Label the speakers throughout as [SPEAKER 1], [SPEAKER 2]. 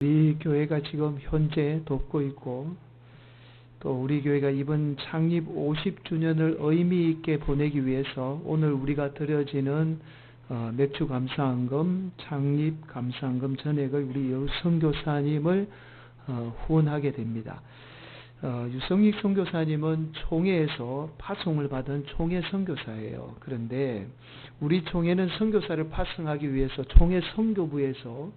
[SPEAKER 1] 우리 교회가 지금 현재 돕고 있고, 또 우리 교회가 이번 창립 50주년을 의미 있게 보내기 위해서 오늘 우리가 드려지는 맥주 감사헌금, 창립 감사헌금 전액을 우리 선교사님을 후원하게 됩니다. 유성익 선교사님은 총회에서 파송을 받은 총회 선교사예요. 그런데 우리 총회는 선교사를 파송하기 위해서 총회 선교부에서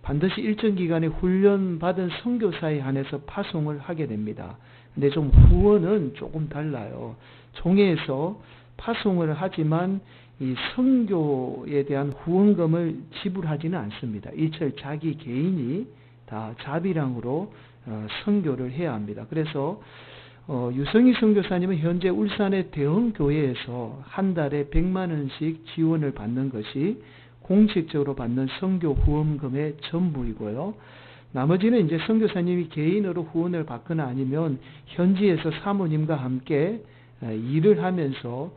[SPEAKER 1] 반드시 일정 기간에 훈련받은 선교사에 한해서 파송을 하게 됩니다. 근데 좀 후원은 조금 달라요. 총회에서 파송을 하지만 이 선교에 대한 후원금을 지불하지는 않습니다. 이철 자기 개인이 다 자비랑으로 선교를 해야 합니다. 그래서 유성희 선교사님은 현재 울산의 대형 교회에서 한 달에 100만 원씩 지원을 받는 것이 공식적으로 받는 선교 후원금의 전부이고요. 나머지는 이제 선교사님이 개인으로 후원을 받거나 아니면 현지에서 사모님과 함께 일을 하면서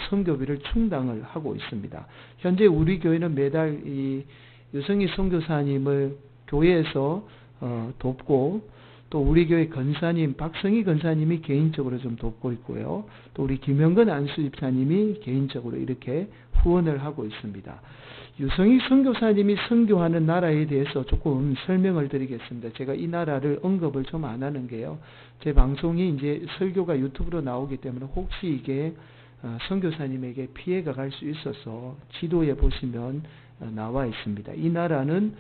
[SPEAKER 1] 선교비를 충당을 하고 있습니다. 현재 우리 교회는 매달 이 유성희 선교사님을 교회에서 돕고, 또 우리 교회 권사님 박성희 권사님이 개인적으로 좀 돕고 있고요. 또 우리 김영근 안수집사님이 개인적으로 이렇게 후원을 하고 있습니다. 유성희 선교사님이 선교하는 나라에 대해서 조금 설명을 드리겠습니다. 제가 이 나라를 언급을 좀 안 하는 게요, 제 방송이 이제 설교가 유튜브로 나오기 때문에 혹시 이게 선교사님에게 피해가 갈 수 있어서 지도에 보시면 나와 있습니다. 이 나라는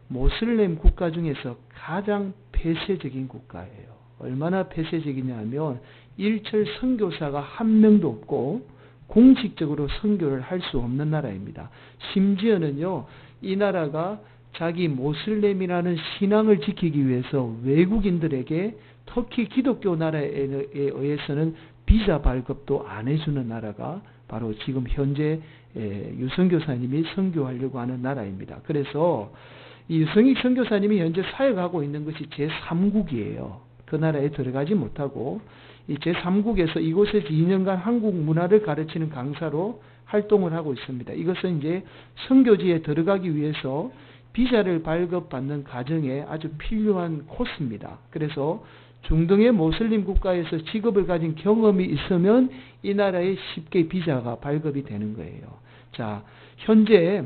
[SPEAKER 1] 모슬렘 국가 중에서 가장 폐쇄적인 국가예요. 얼마나 폐쇄적이냐 하면 일철 선교사가 한 명도 없고 공식적으로 선교를 할 수 없는 나라입니다. 심지어는요, 이 나라가 자기 모슬렘이라는 신앙을 지키기 위해서 외국인들에게 터키 기독교 나라에 의해서는 비자 발급도 안 해주는 나라가 바로 지금 현재 유선교사님이 선교하려고 하는 나라입니다. 그래서 이 유성익 선교사님이 현재 사역하고 있는 것이 제3국이에요. 그 나라에 들어가지 못하고 이 제3국에서 이곳에서 2년간 한국 문화를 가르치는 강사로 활동을 하고 있습니다. 이것은 이제 선교지에 들어가기 위해서 비자를 발급받는 과정에 아주 필요한 코스입니다. 그래서 중동의 모슬림 국가에서 직업을 가진 경험이 있으면 이 나라에 쉽게 비자가 발급이 되는 거예요. 자, 현재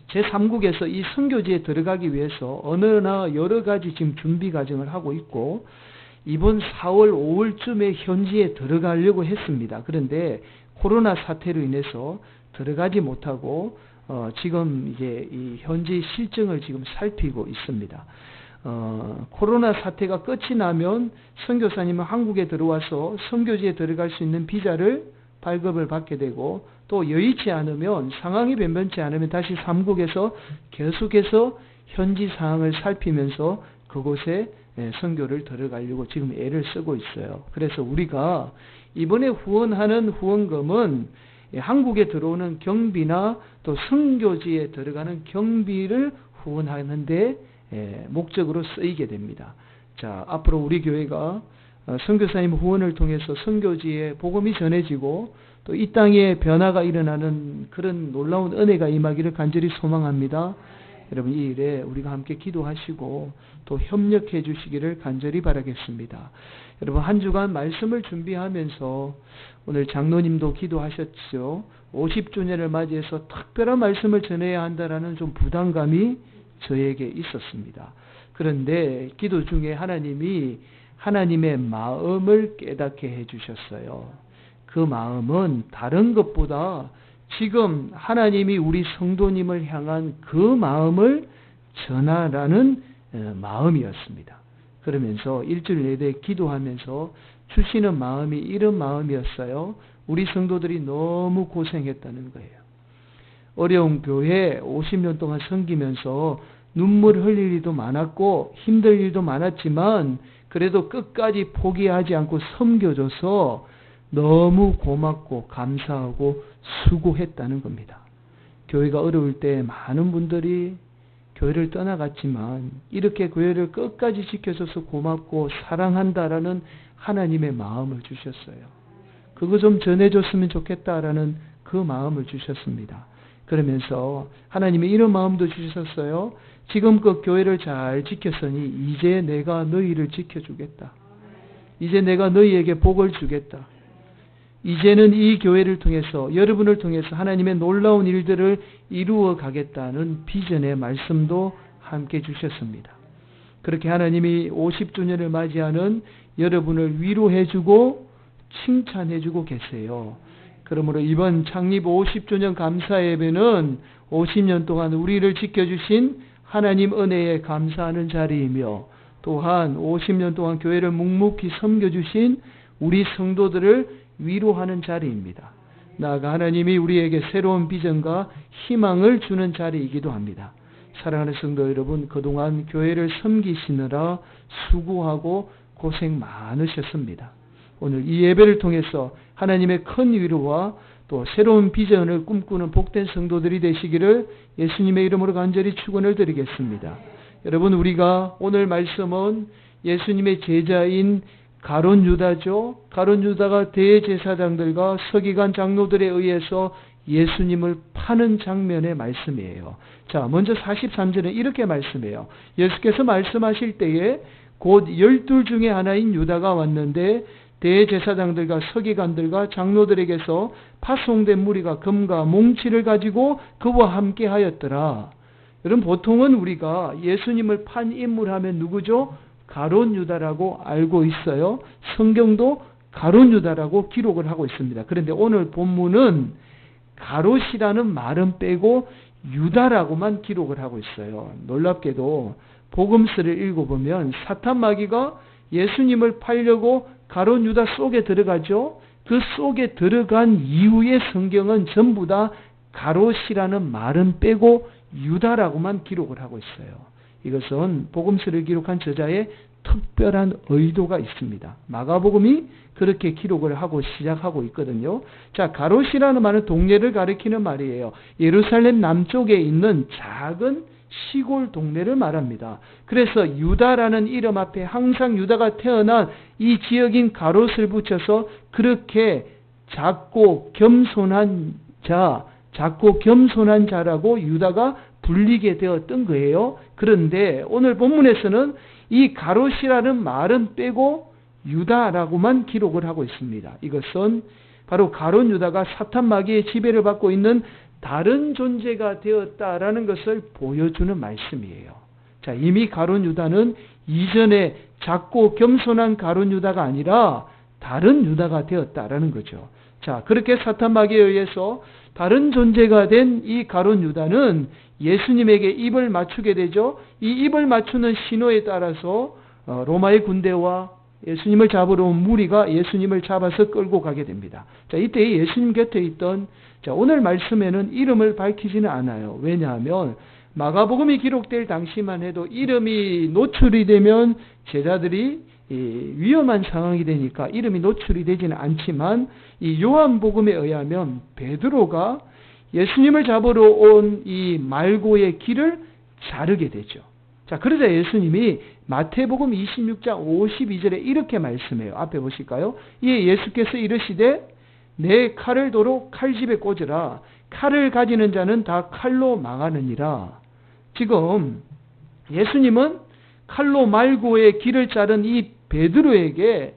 [SPEAKER 1] 제3국에서 이 선교지에 들어가기 위해서 어느나 여러 가지 지금 준비 과정을 하고 있고, 이번 4월, 5월쯤에 현지에 들어가려고 했습니다. 그런데 코로나 사태로 인해서 들어가지 못하고 지금 이제 이 현지 실정을 지금 살피고 있습니다. 코로나 사태가 끝이 나면 선교사님은 한국에 들어와서 선교지에 들어갈 수 있는 비자를 발급을 받게 되고, 또 여의치 않으면, 상황이 변변치 않으면 다시 3국에서 계속해서 현지 상황을 살피면서 그곳에 선교를 들어가려고 지금 애를 쓰고 있어요. 그래서 우리가 이번에 후원하는 후원금은 한국에 들어오는 경비나 또 선교지에 들어가는 경비를 후원하는 데 목적으로 쓰이게 됩니다. 자, 앞으로 우리 교회가 선교사님 후원을 통해서 선교지에 복음이 전해지고 또 이 땅에 변화가 일어나는 그런 놀라운 은혜가 임하기를 간절히 소망합니다. 여러분, 이 일에 우리가 함께 기도하시고 또 협력해 주시기를 간절히 바라겠습니다. 여러분, 한 주간 말씀을 준비하면서 오늘 장로님도 기도하셨죠. 50주년을 맞이해서 특별한 말씀을 전해야 한다라는 좀 부담감이 저에게 있었습니다. 그런데 기도 중에 하나님이 하나님의 마음을 깨닫게 해주셨어요. 그 마음은 다른 것보다 지금 하나님이 우리 성도님을 향한 그 마음을 전하라는 마음이었습니다. 그러면서 일주일 내내 기도하면서 주시는 마음이 이런 마음이었어요. 우리 성도들이 너무 고생했다는 거예요. 어려운 교회 50년 동안 섬기면서 눈물 흘릴 일도 많았고 힘들 일도 많았지만 그래도 끝까지 포기하지 않고 섬겨줘서 너무 고맙고 감사하고 수고했다는 겁니다. 교회가 어려울 때 많은 분들이 교회를 떠나갔지만 이렇게 교회를 끝까지 지켜줘서 고맙고 사랑한다라는 하나님의 마음을 주셨어요. 그거 좀 전해줬으면 좋겠다라는 그 마음을 주셨습니다. 그러면서 하나님이 이런 마음도 주셨어요. 지금껏 교회를 잘 지켰으니 이제 내가 너희를 지켜주겠다. 이제 내가 너희에게 복을 주겠다. 이제는 이 교회를 통해서, 여러분을 통해서 하나님의 놀라운 일들을 이루어 가겠다는 비전의 말씀도 함께 주셨습니다. 그렇게 하나님이 50주년을 맞이하는 여러분을 위로해주고 칭찬해주고 계세요. 그러므로 이번 창립 50주년 감사 예배는 50년 동안 우리를 지켜주신 하나님 은혜에 감사하는 자리이며, 또한 50년 동안 교회를 묵묵히 섬겨주신 우리 성도들을 위로하는 자리입니다. 나아가 하나님이 우리에게 새로운 비전과 희망을 주는 자리이기도 합니다. 사랑하는 성도 여러분, 그동안 교회를 섬기시느라 수고하고 고생 많으셨습니다. 오늘 이 예배를 통해서 하나님의 큰 위로와 또 새로운 비전을 꿈꾸는 복된 성도들이 되시기를 예수님의 이름으로 간절히 축원을 드리겠습니다. 여러분, 우리가 오늘 말씀은 예수님의 제자인 가룟 유다죠. 가룟 유다가 대제사장들과 서기관 장로들에 의해서 예수님을 파는 장면의 말씀이에요. 자, 먼저 43절에 이렇게 말씀해요. 예수께서 말씀하실 때에 곧 12 중에 하나인 유다가 왔는데 대제사장들과 서기관들과 장로들에게서 파송된 무리가 금과 몽치를 가지고 그와 함께 하였더라. 여러분, 보통은 우리가 예수님을 판 인물 하면 누구죠? 가룟 유다라고 알고 있어요. 성경도 가룟 유다라고 기록을 하고 있습니다. 그런데 오늘 본문은 가롯이라는 말은 빼고 유다라고만 기록을 하고 있어요. 놀랍게도 복음서를 읽어보면 사탄 마귀가 예수님을 팔려고 가룟 유다 속에 들어가죠. 그 속에 들어간 이후의 성경은 전부 다 가롯이라는 말은 빼고 유다라고만 기록을 하고 있어요. 이것은 복음서를 기록한 저자의 특별한 의도가 있습니다. 마가복음이 그렇게 기록을 하고 시작하고 있거든요. 자, 가롯이라는 말은 동네를 가리키는 말이에요. 예루살렘 남쪽에 있는 작은 시골 동네를 말합니다. 그래서 유다라는 이름 앞에 항상 유다가 태어난 이 지역인 가롯을 붙여서 그렇게 작고 겸손한 자라고 유다가 불리게 되었던 거예요. 그런데 오늘 본문에서는 이 가롯이라는 말은 빼고 유다라고만 기록을 하고 있습니다. 이것은 바로 가룟 유다가 사탄 마귀의 지배를 받고 있는 다른 존재가 되었다라는 것을 보여주는 말씀이에요. 자, 이미 가룟 유다는 이전에 작고 겸손한 가룟 유다가 아니라 다른 유다가 되었다라는 거죠. 자, 그렇게 사탄 마귀에 의해서 다른 존재가 된 이 가룟 유다는 예수님에게 입을 맞추게 되죠. 이 입을 맞추는 신호에 따라서 로마의 군대와 예수님을 잡으러 온 무리가 예수님을 잡아서 끌고 가게 됩니다. 자, 이때 예수님 곁에 있던, 자, 오늘 말씀에는 이름을 밝히지는 않아요. 왜냐하면 마가복음이 기록될 당시만 해도 이름이 노출이 되면 제자들이 위험한 상황이 되니까 이름이 노출이 되지는 않지만, 이 요한복음에 의하면 베드로가 예수님을 잡으러 온 이 말고의 길을 자르게 되죠. 자, 그러자 예수님이 마태복음 26장 52절에 이렇게 말씀해요. 앞에 보실까요? 이에 예수께서 이르시되 내 칼을 도로 칼집에 꽂으라. 칼을 가지는 자는 다 칼로 망하느니라. 지금 예수님은 칼로 말고의 길을 자른 이 베드로에게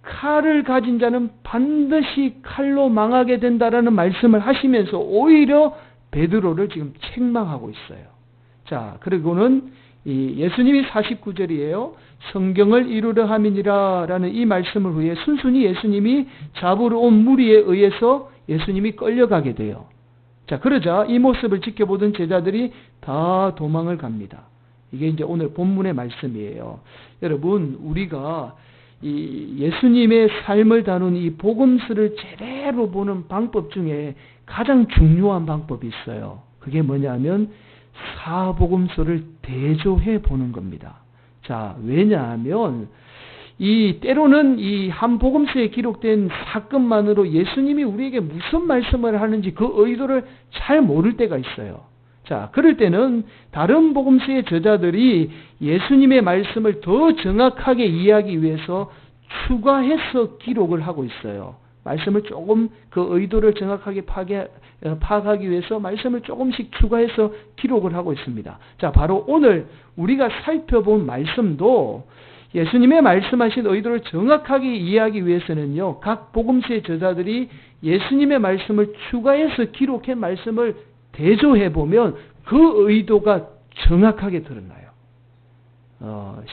[SPEAKER 1] 칼을 가진 자는 반드시 칼로 망하게 된다라는 말씀을 하시면서 오히려 베드로를 지금 책망하고 있어요. 자, 그리고는 이 예수님이 49절이에요. 성경을 이루려 함이니라 라는 이 말씀을 후에 순순히 예수님이 잡으러 온 무리에 의해서 예수님이 끌려가게 돼요. 자, 그러자 이 모습을 지켜보던 제자들이 다 도망을 갑니다. 이게 이제 오늘 본문의 말씀이에요. 여러분, 우리가 이 예수님의 삶을 다룬 이 복음서를 제대로 보는 방법 중에 가장 중요한 방법이 있어요. 그게 뭐냐면 사복음서를 대조해 보는 겁니다. 자, 왜냐하면 때로는 이 한 복음서에 기록된 사건만으로 예수님이 우리에게 무슨 말씀을 하는지 그 의도를 잘 모를 때가 있어요. 자, 그럴 때는 다른 복음서의 저자들이 예수님의 말씀을 더 정확하게 이해하기 위해서 추가해서 기록을 하고 있어요. 말씀을 조금 그 의도를 정확하게 파악하기 위해서 말씀을 조금씩 추가해서 기록을 하고 있습니다. 자, 바로 오늘 우리가 살펴본 말씀도 예수님의 말씀하신 의도를 정확하게 이해하기 위해서는요, 각 복음서의 저자들이 예수님의 말씀을 추가해서 기록한 말씀을 대조해 보면 그 의도가 정확하게 드러나요.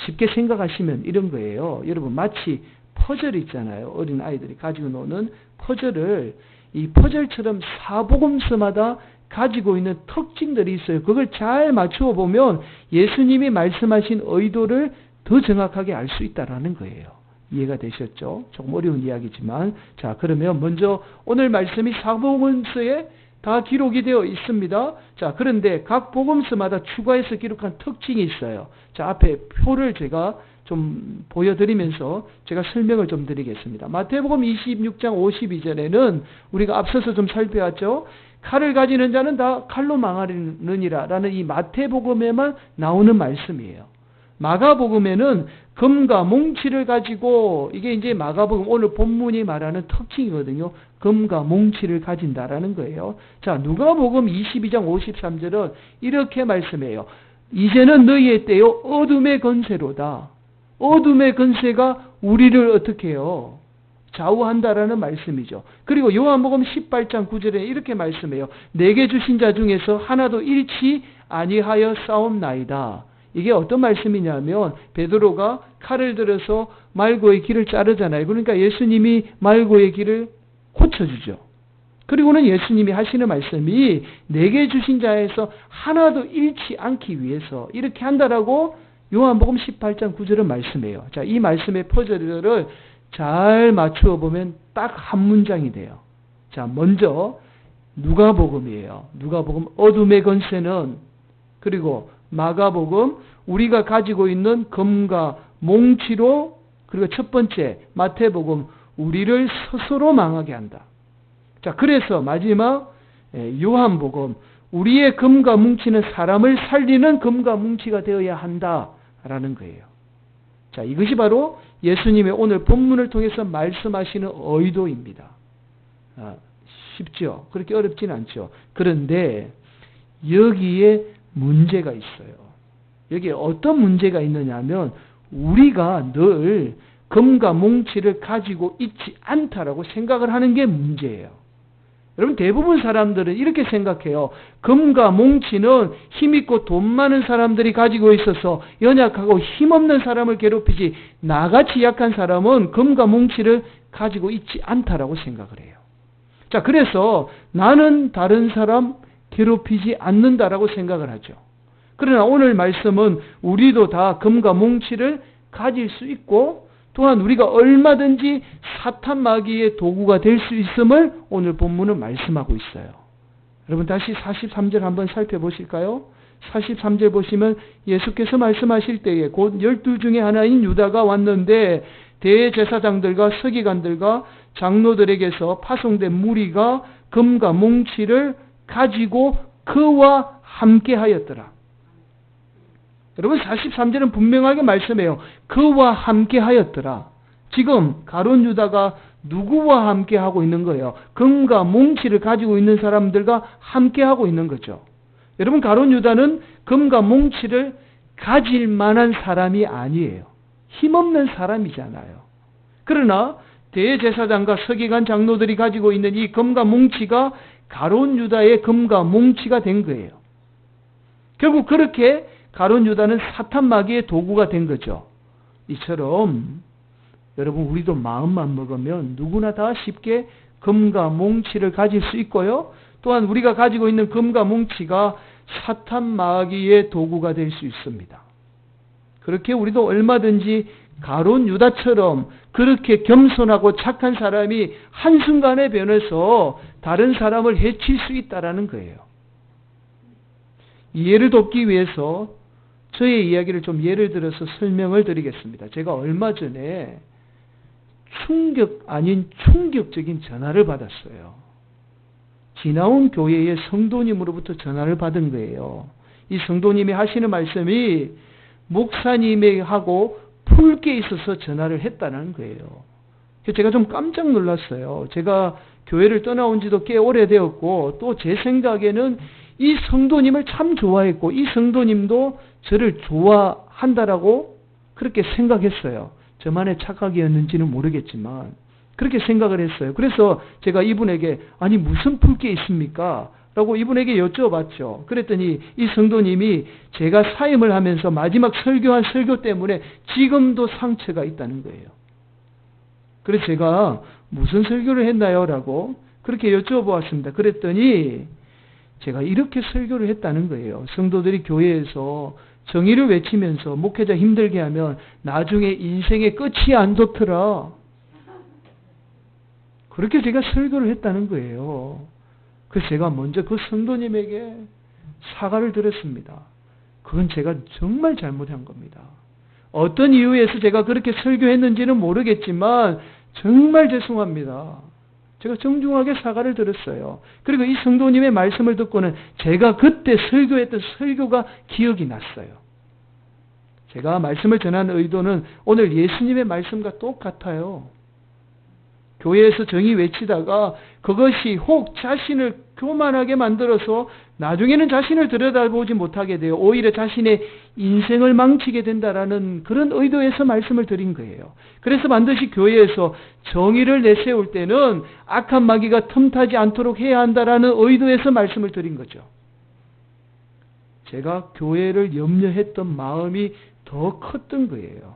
[SPEAKER 1] 쉽게 생각하시면 이런 거예요. 여러분, 마치 퍼즐 있잖아요. 어린 아이들이 가지고 노는 퍼즐을, 이 퍼즐처럼 사복음서마다 가지고 있는 특징들이 있어요. 그걸 잘 맞추어 보면 예수님이 말씀하신 의도를 더 정확하게 알 수 있다라는 거예요. 이해가 되셨죠? 조금 어려운 이야기지만, 자, 그러면 먼저 오늘 말씀이 사복음서에 다 기록이 되어 있습니다. 자, 그런데 각 복음서마다 추가해서 기록한 특징이 있어요. 자, 앞에 표를 제가 좀 보여드리면서 제가 설명을 좀 드리겠습니다. 마태복음 26장 52절에는 우리가 앞서서 좀 살펴봤죠. 칼을 가지는 자는 다 칼로 망하느니라 라는 이 마태복음에만 나오는 말씀이에요. 마가복음에는 금과 몽치를 가지고, 이게 이제 마가복음 오늘 본문이 말하는 특징이거든요. 금과 몽치를 가진다라는 거예요. 자, 누가복음 22장 53절은 이렇게 말씀해요. 이제는 너희의 때요 어둠의 건세로다. 어둠의 건세가 우리를 어떻게 해요? 좌우한다라는 말씀이죠. 그리고 요한복음 18장 9절에 이렇게 말씀해요. 내게 주신 자 중에서 하나도 잃지 아니하여 싸움나이다. 이게 어떤 말씀이냐면 베드로가 칼을 들어서 말고의 길을 자르잖아요. 그러니까 예수님이 말고의 길을 고쳐주죠. 그리고는 예수님이 하시는 말씀이 내게 주신 자에서 하나도 잃지 않기 위해서 이렇게 한다라고 요한복음 18장 9절은 말씀해요. 자, 이 말씀의 퍼즐을 잘 맞추어 보면 딱 한 문장이 돼요. 자, 먼저 누가복음이에요. 누가복음 어둠의 건세는, 그리고 마가복음 우리가 가지고 있는 금과 몽치로, 그리고 첫 번째 마태복음 우리를 스스로 망하게 한다. 자, 그래서 마지막 요한복음 우리의 금과 뭉치는 사람을 살리는 금과 뭉치가 되어야 한다라는 거예요. 자, 이것이 바로 예수님의 오늘 본문을 통해서 말씀하시는 의도입니다. 쉽죠? 그렇게 어렵진 않죠. 그런데 여기에 문제가 있어요. 여기에 어떤 문제가 있느냐 하면 우리가 늘 금과 몽치를 가지고 있지 않다라고 생각을 하는 게 문제예요. 여러분, 대부분 사람들은 이렇게 생각해요. 금과 몽치는 힘있고 돈 많은 사람들이 가지고 있어서 연약하고 힘없는 사람을 괴롭히지 나같이 약한 사람은 금과 몽치를 가지고 있지 않다라고 생각을 해요. 자, 그래서 나는 다른 사람 괴롭히지 않는다라고 생각을 하죠. 그러나 오늘 말씀은 우리도 다 금과 몽치를 가질 수 있고 또한 우리가 얼마든지 사탄 마귀의 도구가 될 수 있음을 오늘 본문은 말씀하고 있어요. 여러분, 다시 43절 한번 살펴보실까요? 43절 보시면 예수께서 말씀하실 때에 곧 12 중에 하나인 유다가 왔는데 대제사장들과 서기관들과 장로들에게서 파송된 무리가 금과 몽치를 가지고 그와 함께 하였더라. 여러분, 43절은 분명하게 말씀해요. 그와 함께 하였더라. 지금 가룟 유다가 누구와 함께 하고 있는 거예요? 금과 몽치를 가지고 있는 사람들과 함께 하고 있는 거죠. 여러분, 가룟 유다는 금과 몽치를 가질 만한 사람이 아니에요. 힘없는 사람이잖아요. 그러나 대제사장과 서기관 장로들이 가지고 있는 이 금과 몽치가 가룟 유다의 금과 몽치가 된 거예요. 결국 그렇게 가룟 유다는 사탄 마귀의 도구가 된 거죠. 이처럼 여러분, 우리도 마음만 먹으면 누구나 다 쉽게 금과 몽치를 가질 수 있고요. 또한 우리가 가지고 있는 금과 몽치가 사탄 마귀의 도구가 될 수 있습니다. 그렇게 우리도 얼마든지 가룟 유다처럼 그렇게 겸손하고 착한 사람이 한순간에 변해서 다른 사람을 해칠 수 있다는 거예요. 이해를 돕기 위해서 저의 이야기를 좀 예를 들어서 설명을 드리겠습니다. 제가 얼마 전에 충격 아닌 충격적인 전화를 받았어요. 지나온 교회의 성도님으로부터 전화를 받은 거예요. 이 성도님이 하시는 말씀이 목사님하고 풀게 있어서 전화를 했다는 거예요. 제가 좀 깜짝 놀랐어요. 제가 교회를 떠나온 지도 꽤 오래되었고 또 제 생각에는 이 성도님을 참 좋아했고 이 성도님도 저를 좋아한다라고 그렇게 생각했어요. 저만의 착각이었는지는 모르겠지만 그렇게 생각을 했어요. 그래서 제가 이분에게 아니 무슨 풀 게 있습니까? 라고 이분에게 여쭤봤죠. 그랬더니 이 성도님이 제가 사임을 하면서 마지막 설교한 설교 때문에 지금도 상처가 있다는 거예요. 그래서 제가 무슨 설교를 했나요? 라고 그렇게 여쭤보았습니다. 그랬더니 제가 이렇게 설교를 했다는 거예요. 성도들이 교회에서 정의를 외치면서 목회자 힘들게 하면 나중에 인생의 끝이 안 좋더라. 그렇게 제가 설교를 했다는 거예요. 그래서 제가 먼저 그 성도님에게 사과를 드렸습니다. 그건 제가 정말 잘못한 겁니다. 어떤 이유에서 제가 그렇게 설교했는지는 모르겠지만 정말 죄송합니다. 제가 정중하게 사과를 드렸어요. 그리고 이 성도님의 말씀을 듣고는 제가 그때 설교했던 설교가 기억이 났어요. 제가 말씀을 전한 의도는 오늘 예수님의 말씀과 똑같아요. 교회에서 정의 외치다가 그것이 혹 자신을 교만하게 만들어서 나중에는 자신을 들여다보지 못하게 돼요. 오히려 자신의 인생을 망치게 된다라는 그런 의도에서 말씀을 드린 거예요. 그래서 반드시 교회에서 정의를 내세울 때는 악한 마귀가 틈타지 않도록 해야 한다라는 의도에서 말씀을 드린 거죠. 제가 교회를 염려했던 마음이 더 컸던 거예요.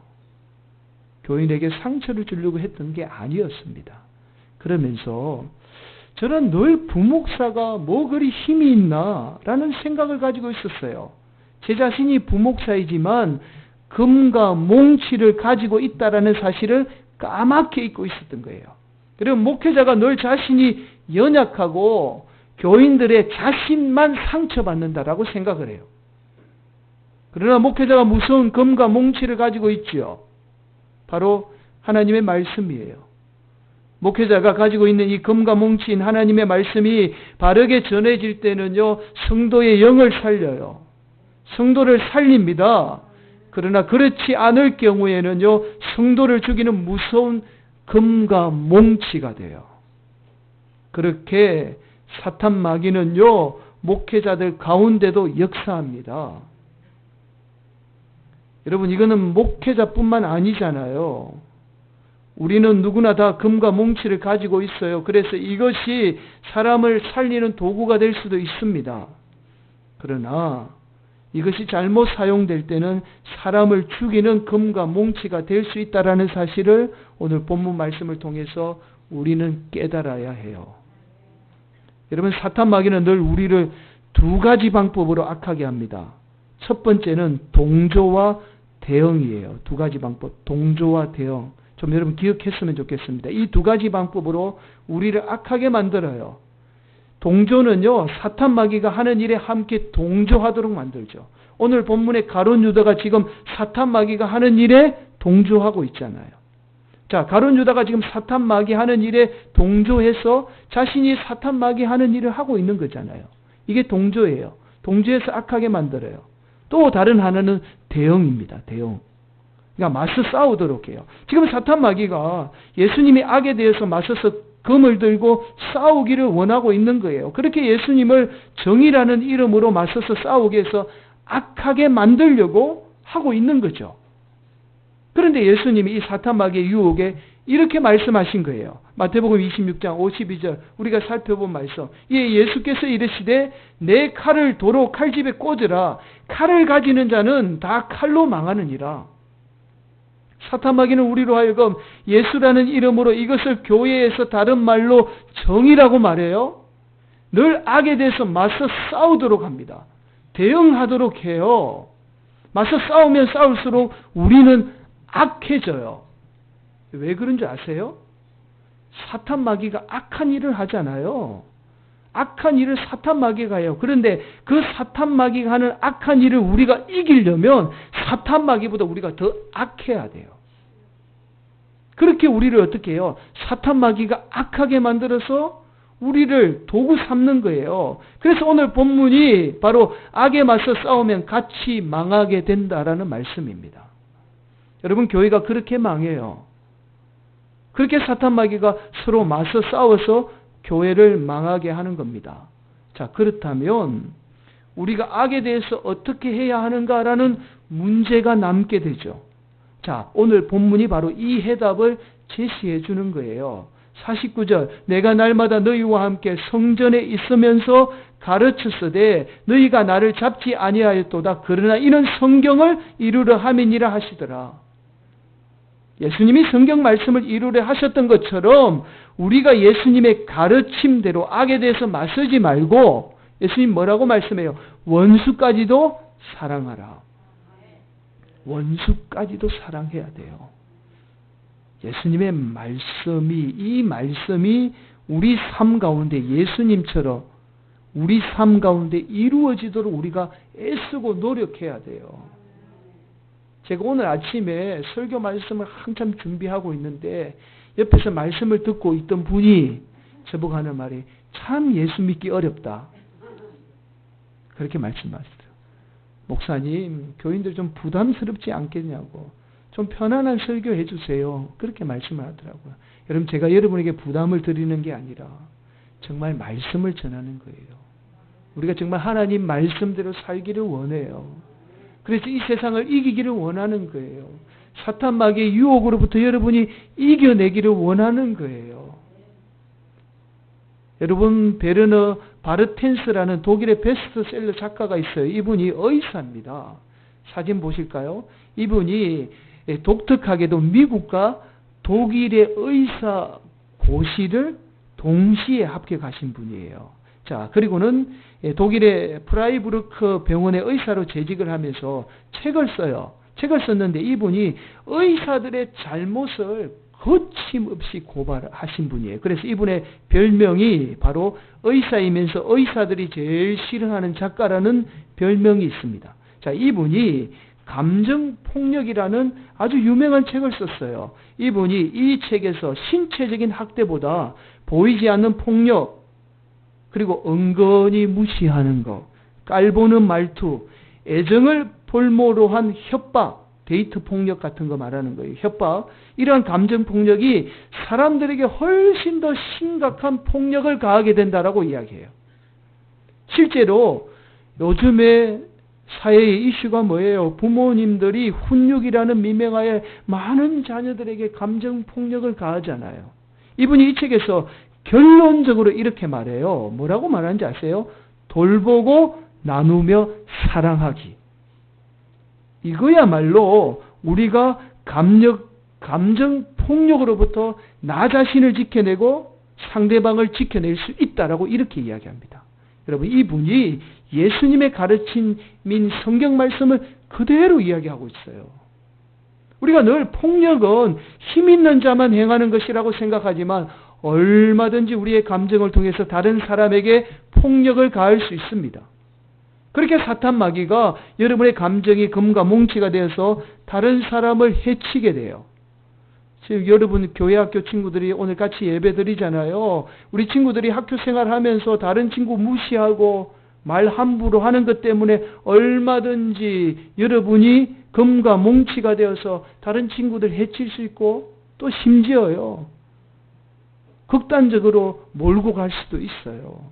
[SPEAKER 1] 교인에게 상처를 주려고 했던 게 아니었습니다. 그러면서 저는 늘 부목사가 뭐 그리 힘이 있나라는 생각을 가지고 있었어요. 제 자신이 부목사이지만 금과 몽치를 가지고 있다라는 사실을 까맣게 잊고 있었던 거예요. 그리고 목회자가 늘 자신이 연약하고 교인들의 자신만 상처받는다라고 생각을 해요. 그러나 목회자가 무서운 금과 몽치를 가지고 있지요. 바로 하나님의 말씀이에요. 목회자가 가지고 있는 이 금과 몽치인 하나님의 말씀이 바르게 전해질 때는요, 성도의 영을 살려요. 성도를 살립니다. 그러나 그렇지 않을 경우에는요, 성도를 죽이는 무서운 금과 몽치가 돼요. 그렇게 사탄 마귀는요, 목회자들 가운데도 역사합니다. 여러분, 이거는 목회자뿐만 아니잖아요. 우리는 누구나 다 금과 몽치를 가지고 있어요. 그래서 이것이 사람을 살리는 도구가 될 수도 있습니다. 그러나 이것이 잘못 사용될 때는 사람을 죽이는 금과 몽치가 될 수 있다는 사실을 오늘 본문 말씀을 통해서 우리는 깨달아야 해요. 여러분, 사탄 마귀는 늘 우리를 두 가지 방법으로 악하게 합니다. 첫 번째는 동조와 대응이에요. 두 가지 방법, 동조와 대응. 좀 여러분 기억했으면 좋겠습니다. 이 두 가지 방법으로 우리를 악하게 만들어요. 동조는요, 사탄 마귀가 하는 일에 함께 동조하도록 만들죠. 오늘 본문의 가룟 유다가 지금 사탄 마귀가 하는 일에 동조하고 있잖아요. 자, 가룟 유다가 지금 사탄 마귀 하는 일에 동조해서 자신이 사탄 마귀 하는 일을 하고 있는 거잖아요. 이게 동조예요. 동조해서 악하게 만들어요. 또 다른 하나는 대응입니다. 대응. 그러니까 맞서 싸우도록 해요. 지금 사탄 마귀가 예수님이 악에 대해서 맞서서 검을 들고 싸우기를 원하고 있는 거예요. 그렇게 예수님을 정의라는 이름으로 맞서서 싸우게 해서 악하게 만들려고 하고 있는 거죠. 그런데 예수님이 이 사탄 마귀의 유혹에 이렇게 말씀하신 거예요. 마태복음 26장 52절 우리가 살펴본 말씀. 예수께서 이르시되 내 칼을 도로 칼집에 꽂으라. 칼을 가지는 자는 다 칼로 망하느니라. 사탄 마귀는 우리로 하여금 예수라는 이름으로 이것을 교회에서 다른 말로 정의라고 말해요. 늘 악에 대해서 맞서 싸우도록 합니다. 대응하도록 해요. 맞서 싸우면 싸울수록 우리는 악해져요. 왜 그런 줄 아세요? 사탄 마귀가 악한 일을 하잖아요. 악한 일을 사탄 마귀가 해요. 그런데 그 사탄 마귀가 하는 악한 일을 우리가 이기려면 사탄 마귀보다 우리가 더 악해야 돼요. 그렇게 우리를 어떻게 해요? 사탄 마귀가 악하게 만들어서 우리를 도구 삼는 거예요. 그래서 오늘 본문이 바로 악에 맞서 싸우면 같이 망하게 된다라는 말씀입니다. 여러분, 교회가 그렇게 망해요. 그렇게 사탄 마귀가 서로 맞서 싸워서 교회를 망하게 하는 겁니다. 자, 그렇다면 우리가 악에 대해서 어떻게 해야 하는가라는 문제가 남게 되죠. 자, 오늘 본문이 바로 이 해답을 제시해 주는 거예요. 49절, 내가 날마다 너희와 함께 성전에 있으면서 가르쳤으되 너희가 나를 잡지 아니하였도다. 그러나 이는 성경을 이루려 함이니라 하시더라. 예수님이 성경 말씀을 이루려 하셨던 것처럼 우리가 예수님의 가르침대로 악에 대해서 맞서지 말고, 예수님 뭐라고 말씀해요? 원수까지도 사랑하라. 원수까지도 사랑해야 돼요. 예수님의 말씀이, 이 말씀이 우리 삶 가운데 예수님처럼 우리 삶 가운데 이루어지도록 우리가 애쓰고 노력해야 돼요. 제가 오늘 아침에 설교 말씀을 한참 준비하고 있는데 옆에서 말씀을 듣고 있던 분이 저보고 하는 말이, 참 예수 믿기 어렵다. 그렇게 말씀하셨어요. 목사님, 교인들 좀 부담스럽지 않겠냐고. 좀 편안한 설교 해주세요. 그렇게 말씀을 하더라고요. 여러분, 제가 여러분에게 부담을 드리는 게 아니라 정말 말씀을 전하는 거예요. 우리가 정말 하나님 말씀대로 살기를 원해요. 그래서 이 세상을 이기기를 원하는 거예요. 사탄 마귀의 유혹으로부터 여러분이 이겨내기를 원하는 거예요. 여러분, 베르너 바르텐스라는 독일의 베스트셀러 작가가 있어요. 이분이 의사입니다. 사진 보실까요? 이분이 독특하게도 미국과 독일의 의사 고시를 동시에 합격하신 분이에요. 자, 그리고는 독일의 프라이부르크 병원의 의사로 재직을 하면서 책을 써요. 책을 썼는데 이분이 의사들의 잘못을 거침없이 고발하신 분이에요. 그래서 이분의 별명이 바로 의사이면서 의사들이 제일 싫어하는 작가라는 별명이 있습니다. 자, 이분이 감정폭력이라는 아주 유명한 책을 썼어요. 이분이 이 책에서 신체적인 학대보다 보이지 않는 폭력, 그리고 은근히 무시하는 것, 깔보는 말투, 애정을 볼모로 한 협박, 데이트 폭력 같은 거 말하는 거예요. 협박. 이러한 감정 폭력이 사람들에게 훨씬 더 심각한 폭력을 가하게 된다라고 이야기해요. 실제로 요즘에 사회의 이슈가 뭐예요? 부모님들이 훈육이라는 미명하에 많은 자녀들에게 감정 폭력을 가하잖아요. 이분이 이 책에서 결론적으로 이렇게 말해요. 뭐라고 말하는지 아세요? 돌보고 나누며 사랑하기. 이거야말로 우리가 감정 폭력으로부터 나 자신을 지켜내고 상대방을 지켜낼 수 있다라고 이렇게 이야기합니다. 여러분, 이분이 예수님의 가르침인 성경 말씀을 그대로 이야기하고 있어요. 우리가 늘 폭력은 힘 있는 자만 행하는 것이라고 생각하지만 얼마든지 우리의 감정을 통해서 다른 사람에게 폭력을 가할 수 있습니다. 그렇게 사탄 마귀가 여러분의 감정이 금과 뭉치가 되어서 다른 사람을 해치게 돼요. 지금 여러분 교회 학교 친구들이 오늘 같이 예배 드리잖아요. 우리 친구들이 학교 생활하면서 다른 친구 무시하고 말 함부로 하는 것 때문에 얼마든지 여러분이 금과 뭉치가 되어서 다른 친구들 해칠 수 있고, 또 심지어요, 극단적으로 몰고 갈 수도 있어요.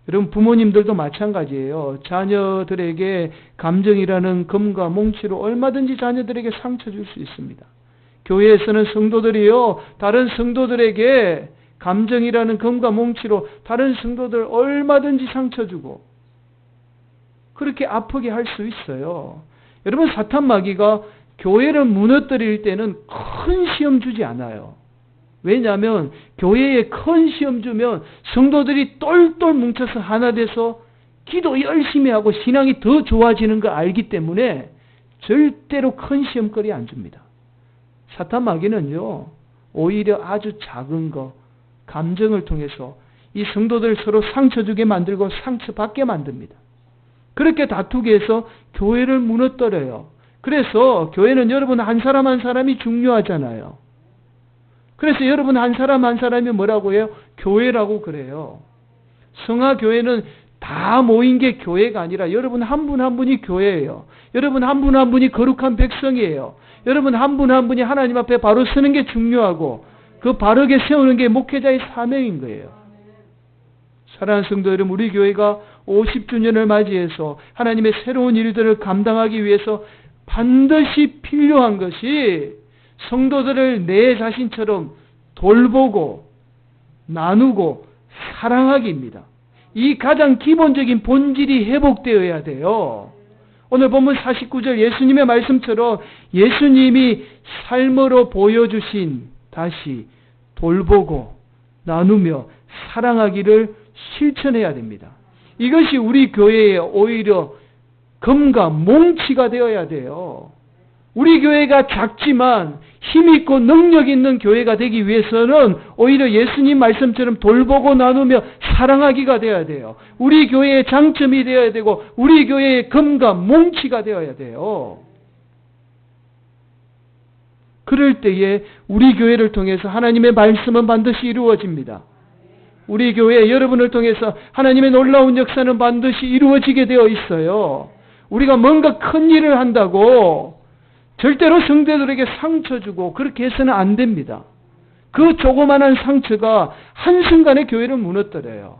[SPEAKER 1] 여러분, 부모님들도 마찬가지예요. 자녀들에게 감정이라는 금과 뭉치로 얼마든지 자녀들에게 상처 줄 수 있습니다. 교회에서는 성도들이요, 다른 성도들에게 감정이라는 금과 뭉치로 다른 성도들 얼마든지 상처 주고 그렇게 아프게 할 수 있어요. 여러분, 사탄 마귀가 교회를 무너뜨릴 때는 큰 시험 주지 않아요. 왜냐하면 교회에 큰 시험 주면 성도들이 똘똘 뭉쳐서 하나 돼서 기도 열심히 하고 신앙이 더 좋아지는 걸 알기 때문에 절대로 큰 시험거리 안 줍니다. 사탄 마귀는요, 오히려 아주 작은 거, 감정을 통해서 이 성도들 서로 상처 주게 만들고 상처받게 만듭니다. 그렇게 다투게 해서 교회를 무너뜨려요. 그래서 교회는 여러분 한 사람 한 사람이 중요하잖아요. 그래서 여러분 한 사람 한 사람이 뭐라고 해요? 교회라고 그래요. 성화교회는 다 모인 게 교회가 아니라 여러분 한 분 한 분이 교회예요. 여러분 한 분 한 분이 거룩한 백성이에요. 여러분 한 분 한 분이 하나님 앞에 바로 서는 게 중요하고 그 바르게 세우는 게 목회자의 사명인 거예요. 사랑하는 성도 여러분, 우리 교회가 50주년을 맞이해서 하나님의 새로운 일들을 감당하기 위해서 반드시 필요한 것이 성도들을 내 자신처럼 돌보고 나누고 사랑하기입니다. 이 가장 기본적인 본질이 회복되어야 돼요. 오늘 본문 49절 예수님의 말씀처럼 예수님이 삶으로 보여주신 다시 돌보고 나누며 사랑하기를 실천해야 됩니다. 이것이 우리 교회의 오히려 검과 몽치가 되어야 돼요. 우리 교회가 작지만 힘있고 능력 있는 교회가 되기 위해서는 오히려 예수님 말씀처럼 돌보고 나누며 사랑하기가 되어야 돼요. 우리 교회의 장점이 되어야 되고 우리 교회의 검과 몽치가 되어야 돼요. 그럴 때에 우리 교회를 통해서 하나님의 말씀은 반드시 이루어집니다. 우리 교회 여러분을 통해서 하나님의 놀라운 역사는 반드시 이루어지게 되어 있어요. 우리가 뭔가 큰 일을 한다고 절대로 성도들에게 상처 주고 그렇게 해서는 안 됩니다. 그 조그만한 상처가 한순간에 교회를 무너뜨려요.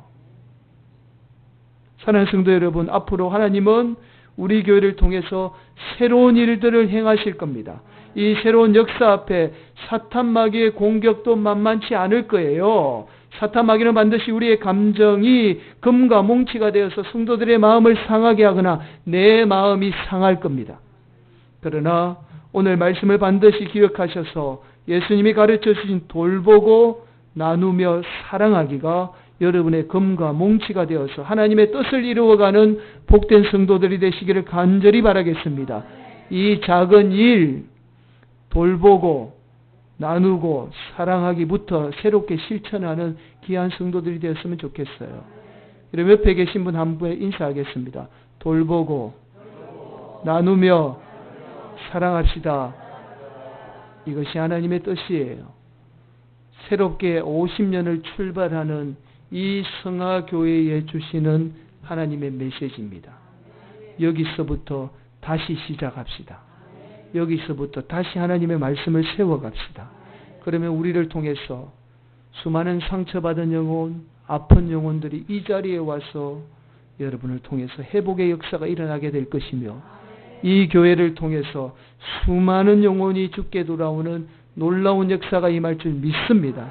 [SPEAKER 1] 사랑하는 성도 여러분, 앞으로 하나님은 우리 교회를 통해서 새로운 일들을 행하실 겁니다. 이 새로운 역사 앞에 사탄 마귀의 공격도 만만치 않을 거예요. 사탄 마귀는 반드시 우리의 감정이 금과 몽치가 되어서 성도들의 마음을 상하게 하거나 내 마음이 상할 겁니다. 그러나 오늘 말씀을 반드시 기억하셔서 예수님이 가르쳐 주신 돌보고 나누며 사랑하기가 여러분의 금과 몽치가 되어서 하나님의 뜻을 이루어가는 복된 성도들이 되시기를 간절히 바라겠습니다. 이 작은 일, 돌보고 나누고 사랑하기부터 새롭게 실천하는 귀한 성도들이 되었으면 좋겠어요. 여러분 옆에 계신 분 한 분에 인사하겠습니다. 돌보고 나누며 사랑합시다. 이것이 하나님의 뜻이에요. 새롭게 50년을 출발하는 이 성화교회에 주시는 하나님의 메시지입니다. 여기서부터 다시 시작합시다. 여기서부터 다시 하나님의 말씀을 세워갑시다. 그러면 우리를 통해서 수많은 상처받은 영혼, 아픈 영혼들이 이 자리에 와서 여러분을 통해서 회복의 역사가 일어나게 될 것이며 이 교회를 통해서 수많은 영혼이 죽게 돌아오는 놀라운 역사가 임할 줄 믿습니다.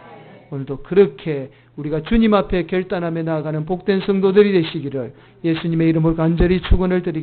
[SPEAKER 1] 오늘도 그렇게 우리가 주님 앞에 결단하며 나아가는 복된 성도들이 되시기를 예수님의 이름으로 간절히 축원을 드리겠습니다.